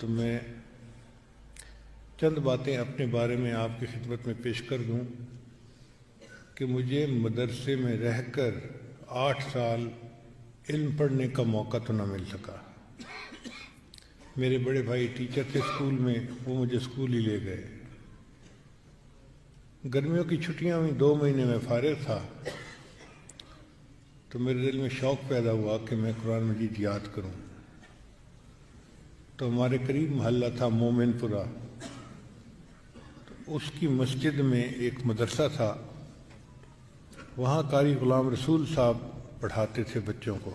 تو میں چند باتیں اپنے بارے میں آپ کی خدمت میں پیش کر دوں کہ مجھے مدرسے میں رہ کر 8 سال علم پڑھنے کا موقع تو نہ مل سکا۔ میرے بڑے بھائی ٹیچر تھے اسکول میں، وہ مجھے اسکول ہی لے گئے۔ گرمیوں کی چھٹیاں ہوئیں، 2 مہینے میں فارغ تھا، تو میرے دل میں شوق پیدا ہوا کہ میں قرآن مجید یاد کروں۔ تو ہمارے قریب محلہ تھا مومن پورہ، تو اس کی مسجد میں ایک مدرسہ تھا، وہاں قاری غلام رسول صاحب پڑھاتے تھے بچوں کو۔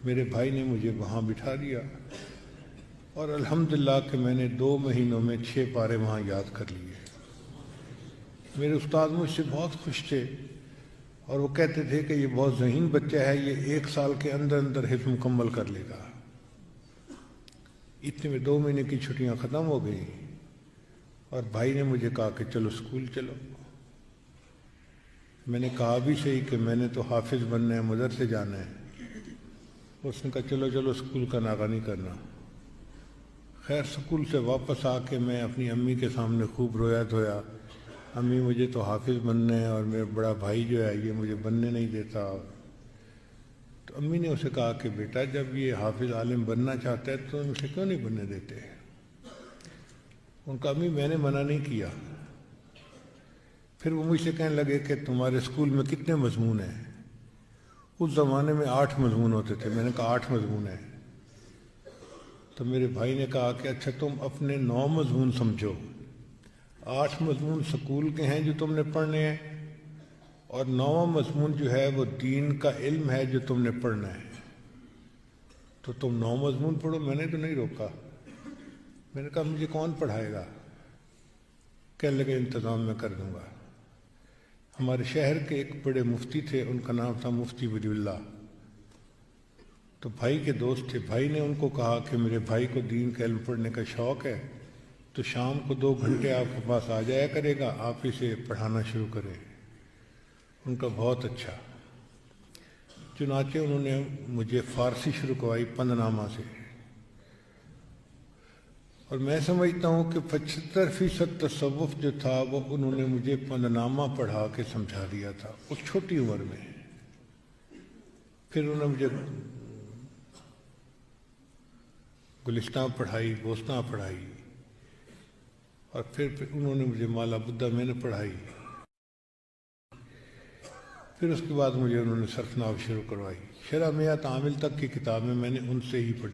میرے بھائی نے مجھے وہاں بٹھا دیا اور الحمدللہ کہ میں نے 2 مہینوں میں 6 پارے وہاں یاد کر لیے۔ میرے استاد مجھ سے بہت خوش تھے اور وہ کہتے تھے کہ یہ بہت ذہین بچہ ہے، یہ 1 سال کے اندر اندر حفظ مکمل کر لے گا۔ اتنے میں 2 مہینے کی چھٹیاں ختم ہو گئی اور بھائی نے مجھے کہا کہ چلو اسکول چلو۔ میں نے کہا بھی صحیح کہ میں نے تو حافظ بننا ہے، مدرسے جانا ہے۔ اس نے کہا چلو چلو اسکول کا ناغہ نہیں کرنا۔ خیر اسکول سے واپس آ کے میں اپنی امی کے سامنے خوب رویا دھویا، امی مجھے تو حافظ بننا ہے اور میرا بڑا بھائی جو ہے یہ مجھے بننے نہیں دیتا۔ تو امی نے اسے کہا کہ بیٹا جب یہ حافظ عالم بننا چاہتا ہے تو اسے کیوں نہیں بننے دیتے؟ ان کا امی میں نے منع نہیں کیا۔ پھر وہ مجھ سے کہنے لگے کہ تمہارے اسکول میں کتنے مضمون ہیں؟ اس زمانے میں 8 مضمون ہوتے تھے۔ میں نے کہا 8 مضمون ہیں۔ تو میرے بھائی نے کہا کہ اچھا تم اپنے 9 مضمون سمجھو، 8 مضمون سکول کے ہیں جو تم نے پڑھنے ہیں اور 9واں مضمون جو ہے وہ دین کا علم ہے جو تم نے پڑھنا ہے، تو تم 9 مضمون پڑھو۔ میں نے تو نہیں روکا۔ میں نے کہا مجھے کون پڑھائے گا؟ کہنے لگے انتظام میں کر دوں گا۔ ہمارے شہر کے ایک بڑے مفتی تھے، ان کا نام تھا مفتی ولی اللہ، تو بھائی کے دوست تھے۔ بھائی نے ان کو کہا کہ میرے بھائی کو دین کا علم پڑھنے کا شوق ہے، تو شام کو 2 گھنٹے آپ کے پاس آ جایا کرے گا، آپ اسے پڑھانا شروع کریں۔ ان کا بہت اچھا۔ چنانچہ انہوں نے مجھے فارسی شروع کروائی 5 نامہ سے، اور میں سمجھتا ہوں کہ 75% تصوف جو تھا وہ انہوں نے مجھے 5 نامہ پڑھا کے سمجھا دیا تھا اس چھوٹی عمر میں۔ پھر انہوں نے مجھے گلستان پڑھائی، بوستان پڑھائی، اور پھر انہوں نے مجھے مالا بدھا میں نے پڑھائی۔ پھر اس کے بعد مجھے انہوں نے صرف نحو شروع کروائی۔ شرح میات عامل تک کی کتابیں میں نے ان سے ہی پڑھی۔